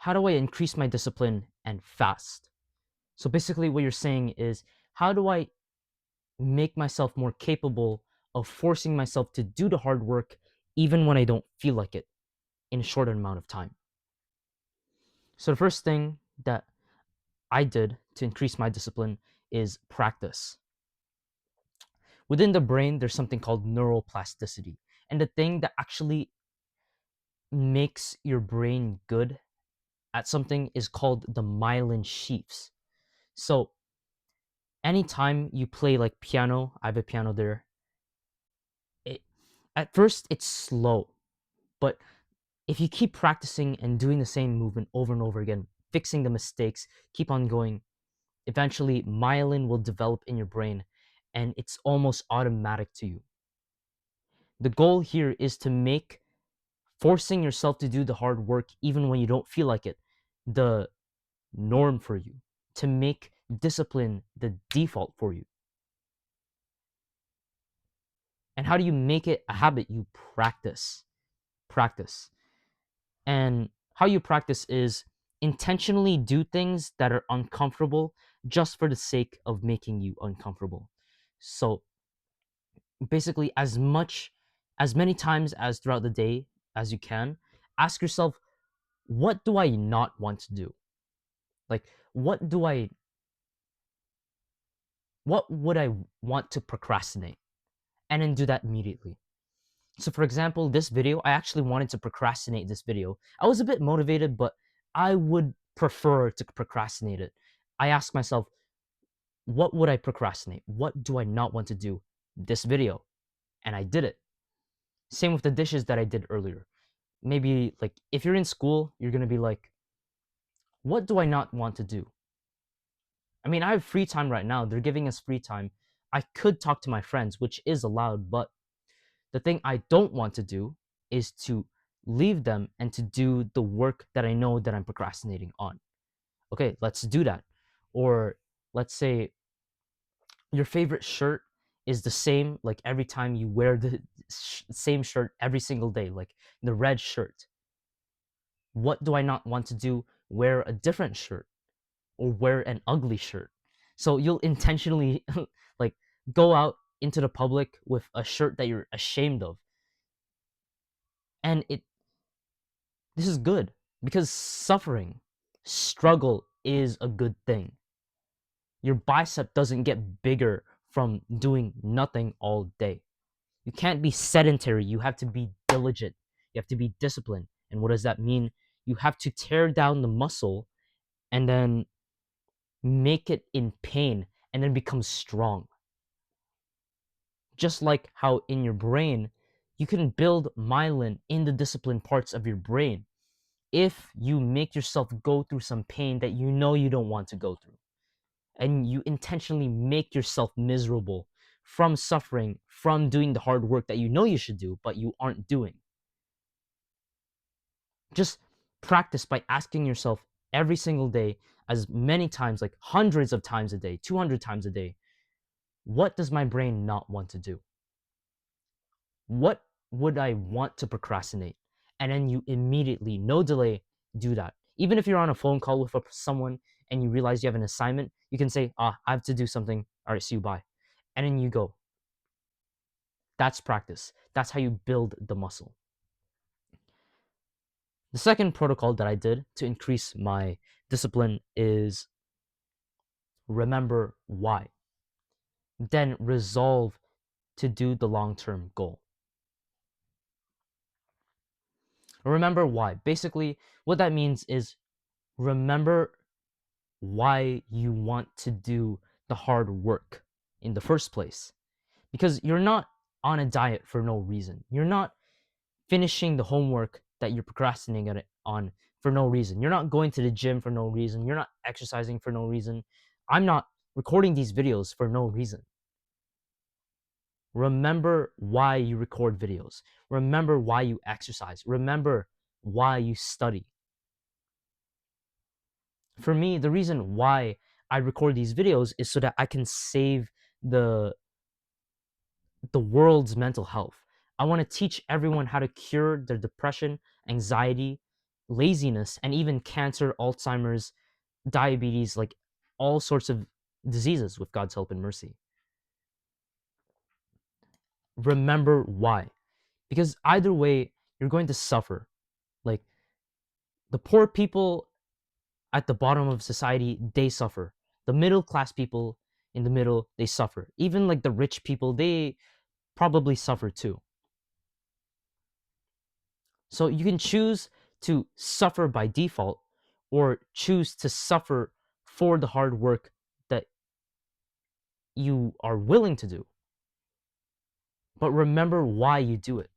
how do I increase my discipline and fast? So basically, what you're saying is, how do I make myself more capable of forcing myself to do the hard work even when I don't feel like it in a short amount of time? So the first thing that I did to increase my discipline is practice. Within the brain, there's something called neuroplasticity. And the thing that actually makes your brain good at something is called the myelin sheaths. So anytime you play like piano, I have a piano there. It, at first, it's slow, but if you keep practicing and doing the same movement over and over again, fixing the mistakes, keep on going, eventually myelin will develop in your brain and it's almost automatic to you. The goal here is to make forcing yourself to do the hard work even when you don't feel like it the norm for you, to make discipline the default for you. And how do you make it a habit? You practice. Practice. And how you practice is intentionally do things that are uncomfortable just for the sake of making you uncomfortable. So basically, as many times as throughout the day as you can, ask yourself, what do I not want to do? Like, what would I want to procrastinate? And then do that immediately. So for example, this video, I actually wanted to procrastinate this video. I was a bit motivated, but I would prefer to procrastinate it. I asked myself, what would I procrastinate? What do I not want to do? This video. And I did it. Same with the dishes that I did earlier. Maybe like if you're in school, you're going to be like, what do I not want to do? I mean, I have free time right now. They're giving us free time. I could talk to my friends, which is allowed, but the thing I don't want to do is to leave them and to do the work that I know that I'm procrastinating on. Okay, let's do that. Or let's say your favorite shirt is the same like every time you wear the same shirt every single day, like the red shirt. What do I not want to do? Wear a different shirt or wear an ugly shirt. So you'll intentionally like go out into the public with a shirt that you're ashamed of. And this is good because struggle is a good thing. Your bicep doesn't get bigger from doing nothing all day. You can't be sedentary. You have to be diligent. You have to be disciplined. And what does that mean? You have to tear down the muscle and then make it in pain and then become strong. Just like how in your brain, you can build myelin in the disciplined parts of your brain if you make yourself go through some pain that you know you don't want to go through, and you intentionally make yourself miserable from suffering, from doing the hard work that you know you should do, but you aren't doing. Just practice by asking yourself every single day, as many times, like hundreds of times a day, 200 times a day, what does my brain not want to do? What would I want to procrastinate? And then you immediately, no delay, do that. Even if you're on a phone call with someone and you realize you have an assignment, you can say, I have to do something. All right, see you, bye. And then you go. That's practice. That's how you build the muscle. The second protocol that I did to increase my discipline is remember why. Then resolve to do the long term goal. Remember why. Basically, what that means is remember why you want to do the hard work in the first place. Because you're not on a diet for no reason. You're not finishing the homework that you're procrastinating on for no reason. You're not going to the gym for no reason. You're not exercising for no reason. I'm not recording these videos for no reason. Remember why you record videos. Remember why you exercise. Remember why you study. For me, the reason why I record these videos is so that I can save the world's mental health. I want to teach everyone how to cure their depression, anxiety, laziness, and even cancer, Alzheimer's, diabetes, like all sorts of diseases with God's help and mercy. Remember why. Because either way, you're going to suffer. Like the poor people at the bottom of society, they suffer. The middle class people in the middle, they suffer. Even like the rich people, they probably suffer too. So you can choose to suffer by default or choose to suffer for the hard work that you are willing to do. But remember why you do it.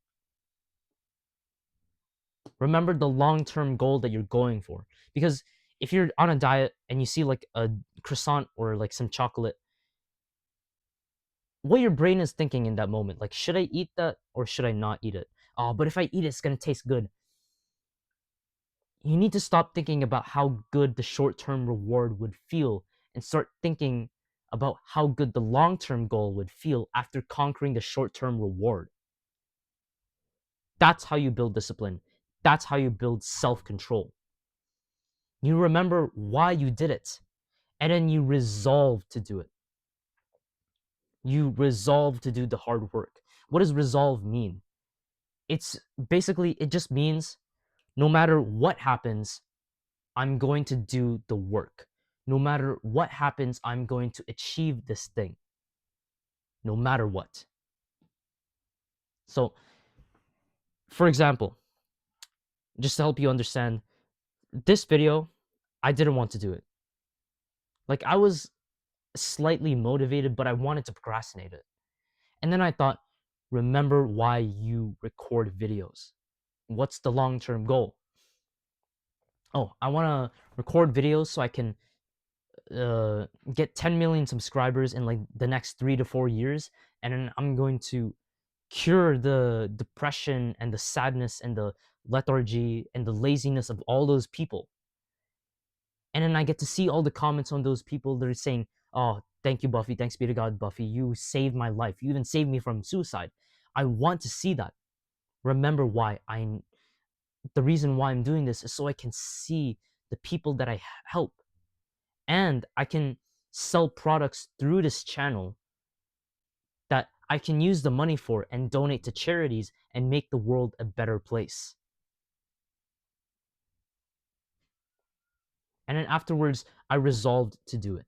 Remember the long-term goal that you're going for. Because if you're on a diet and you see like a croissant or like some chocolate, what your brain is thinking in that moment, like, should I eat that or should I not eat it? Oh, but if I eat it, it's gonna taste good. You need to stop thinking about how good the short-term reward would feel and start thinking about how good the long-term goal would feel after conquering the short-term reward. That's how you build discipline. That's how you build self-control. You remember why you did it, and then you resolve to do it. You resolve to do the hard work. What does resolve mean? It's basically, it just means no matter what happens, I'm going to do the work. No matter what happens, I'm going to achieve this thing. No matter what. So, for example, just to help you understand, this video, I didn't want to do it. Like, I was slightly motivated, but I wanted to procrastinate it. And then I thought, remember why you record videos. What's the long-term goal? Oh, I want to record videos so I can get 10 million subscribers in like the next 3 to 4 years, and then I'm going to cure the depression and the sadness and the lethargy and the laziness of all those people. And then I get to see all the comments on those people that are saying, "Oh, thank you, Buffy. Thanks be to God, Buffy. You saved my life. You even saved me from suicide." I want to see that. Remember why the reason why I'm doing this is so I can see the people that I help, and I can sell products through this channel that I can use the money for and donate to charities and make the world a better place. And then afterwards, I resolved to do it.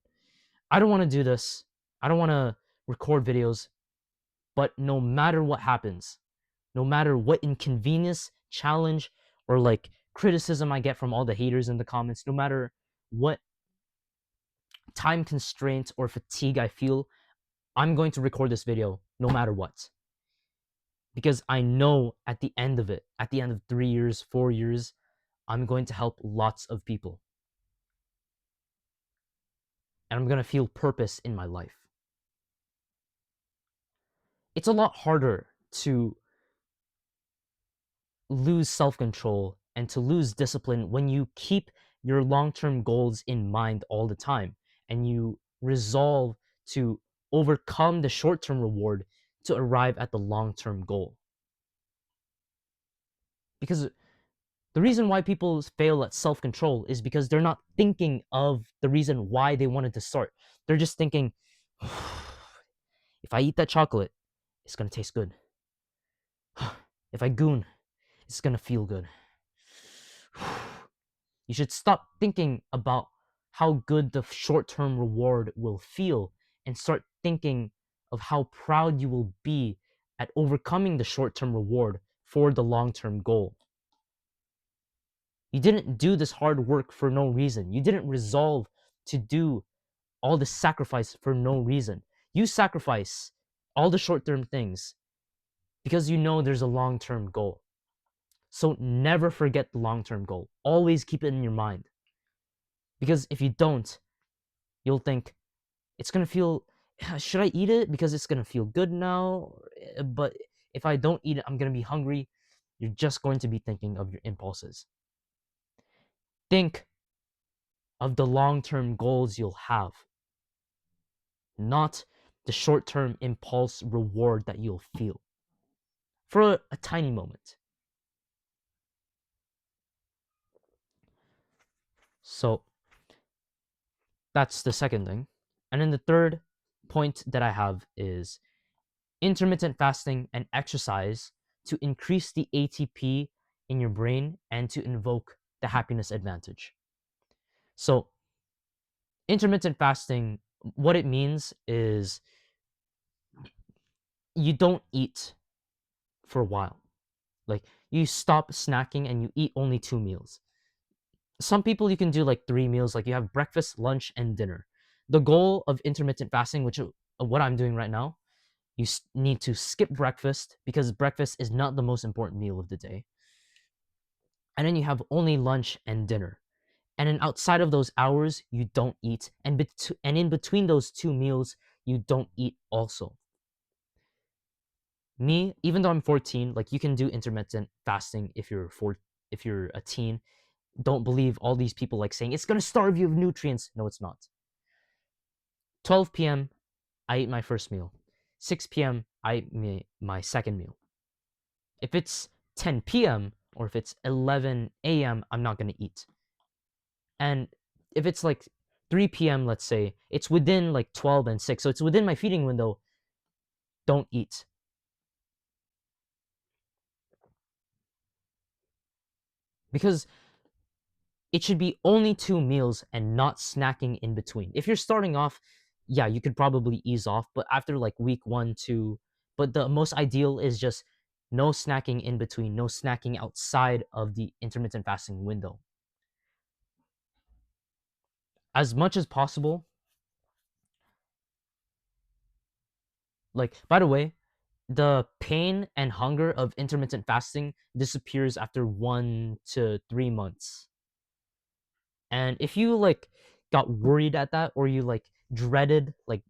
I don't want to do this. I don't want to record videos, but no matter what happens, no matter what inconvenience, challenge, or like criticism I get from all the haters in the comments, no matter what time constraint or fatigue I feel, I'm going to record this video no matter what. Because I know at the end of it, at the end of 3 years, 4 years, I'm going to help lots of people. And I'm going to feel purpose in my life. It's a lot harder to lose self control and to lose discipline when you keep your long term goals in mind all the time and you resolve to overcome the short term reward to arrive at the long term goal. Because the reason why people fail at self control is because they're not thinking of the reason why they wanted to start. They're just thinking, if I eat that chocolate, it's going to taste good. If I goon, it's going to feel good. You should stop thinking about how good the short term reward will feel and start thinking of how proud you will be at overcoming the short term reward for the long term goal. You didn't do this hard work for no reason. You didn't resolve to do all this sacrifice for no reason. You sacrifice all the short term things because you know there's a long term goal. So never forget the long term goal. Always keep it in your mind. Because if you don't, you'll think, it's going to feel, should I eat it because it's going to feel good now? But if I don't eat it, I'm going to be hungry. You're just going to be thinking of your impulses. Think of the long-term goals you'll have, not the short-term impulse reward that you'll feel for a tiny moment. So that's the second thing. And then the third point that I have is intermittent fasting and exercise to increase the ATP in your brain and to invoke the happiness advantage. So, intermittent fasting, what it means is you don't eat for a while. Like, you stop snacking and you eat only 2 meals. Some people you can do like 3 meals, like you have breakfast, lunch, and dinner. The goal of intermittent fasting, which what I'm doing right now, you need to skip breakfast because breakfast is not the most important meal of the day. And then you have only lunch and dinner. And then outside of those hours, you don't eat. And in between those 2 meals, you don't eat also. Me, even though I'm 14, like you can do intermittent fasting if you're a teen. Don't believe all these people like saying it's gonna starve you of nutrients. No, it's not. 12 p.m. I eat my first meal. 6 p.m. I eat my second meal. If it's 10 p.m. or if it's 11 a.m., I'm not gonna eat. And if it's like 3 p.m., let's say, it's within like 12 and 6, so it's within my feeding window, don't eat. Because it should be only 2 meals and not snacking in between. If you're starting off, yeah, you could probably ease off, but after like week 1, 2, but the most ideal is just no snacking in between, no snacking outside of the intermittent fasting window. As much as possible, like, by the way, the pain and hunger of intermittent fasting disappears after 1 to 3 months. And if you like got worried at that or you like dreaded like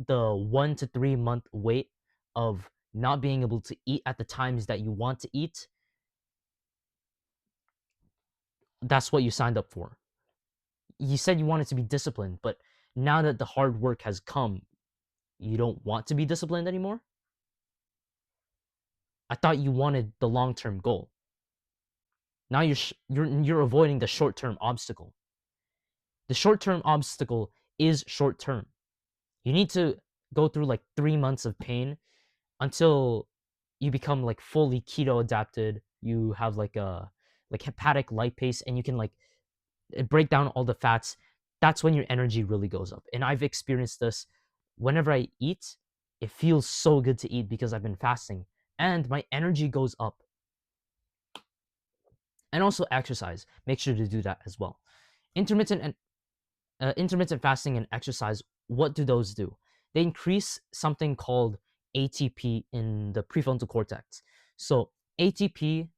the 1 to 3 month wait of not being able to eat at the times that you want to eat, that's what you signed up for. You said you wanted to be disciplined, but now that the hard work has come, you don't want to be disciplined anymore? I thought you wanted the long-term goal. Now you're avoiding the short-term obstacle. The short-term obstacle is short-term. You need to go through like 3 months of pain until you become like fully keto adapted. You have like a like hepatic lipase and you can like break down all the fats. That's when your energy really goes up. And I've experienced this whenever I eat. It feels so good to eat because I've been fasting and my energy goes up. And also exercise. Make sure to do that as well. Intermittent and intermittent fasting and exercise, what do those do? They increase something called ATP in the prefrontal cortex. So ATP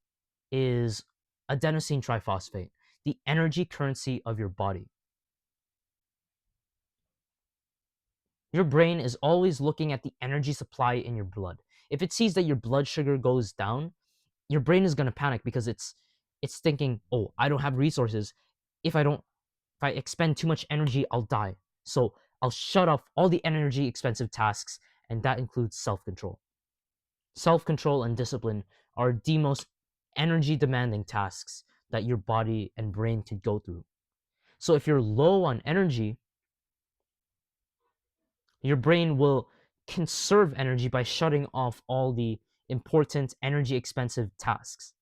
is adenosine triphosphate, the energy currency of your body. Your brain is always looking at the energy supply in your blood. If it sees that your blood sugar goes down, your brain is going to panic because it's thinking, "Oh, I don't have resources. If I don't if I expend too much energy, I'll die. So I'll shut off all the energy expensive tasks, and that includes self control. Self control and discipline are the most energy demanding tasks that your body and brain could go through. So if you're low on energy, your brain will conserve energy by shutting off all the important energy expensive tasks.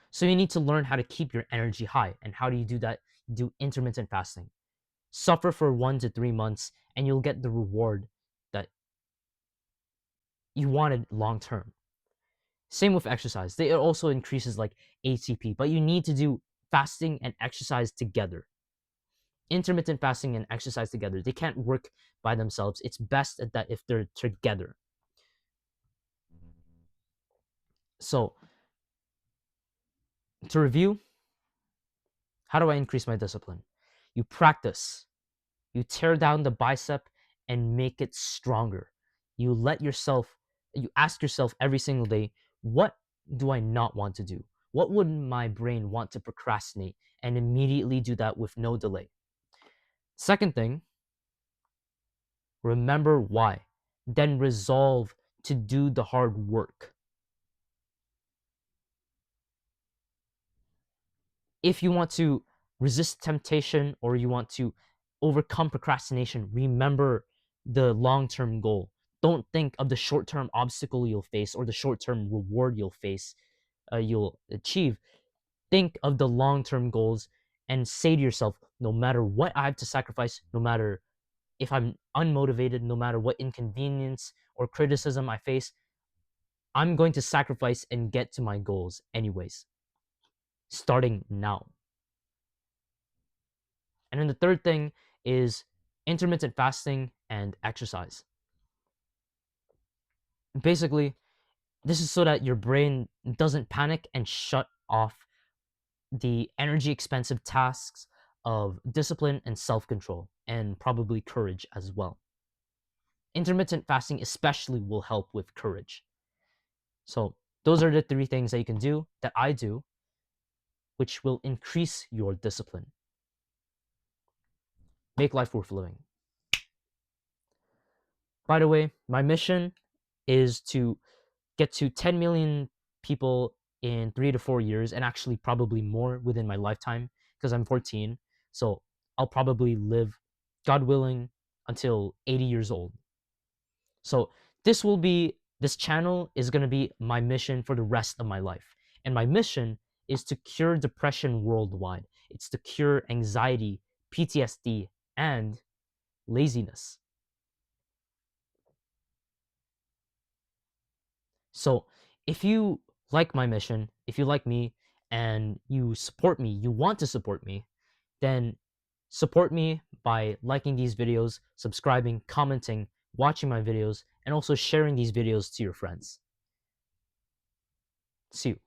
So you need to learn how to keep your energy high. And how do you do that? You do intermittent fasting. Suffer for 1 to 3 months and you'll get the reward that you wanted long term. Same with exercise. It also increases like ATP, but you need to do fasting and exercise together. Intermittent fasting and exercise together. They can't work by themselves. It's best at that if they're together. So, to review, how do I increase my discipline? You practice. You tear down the bicep and make it stronger. You ask yourself every single day, what do I not want to do? What would my brain want to procrastinate? And immediately do that with no delay. Second thing, remember why. Then resolve to do the hard work. If you want to resist temptation or you want to overcome procrastination, remember the long-term goal. Don't think of the short-term obstacle you'll face or the short-term reward you'll achieve. Think of the long-term goals and say to yourself, no matter what I have to sacrifice, no matter if I'm unmotivated, no matter what inconvenience or criticism I face, I'm going to sacrifice and get to my goals anyways, starting now. And then the third thing is intermittent fasting and exercise. Basically, this is so that your brain doesn't panic and shut off the energy expensive tasks of discipline and self control, and probably courage as well. Intermittent fasting, especially, will help with courage. So, those are the three things that you can do, that I do, which will increase your discipline. Make life worth living. By the way, my mission is to get to 10 million people in 3 to 4 years, and actually probably more within my lifetime because I'm 14. So I'll probably live, God willing, until 80 years old. So this channel is going to be my mission for the rest of my life. And my mission is to cure depression worldwide. It's to cure anxiety, PTSD, and laziness. So if you like my mission, if you like me, and you support me, you want to support me, then support me by liking these videos, subscribing, commenting, watching my videos, and also sharing these videos to your friends. See you.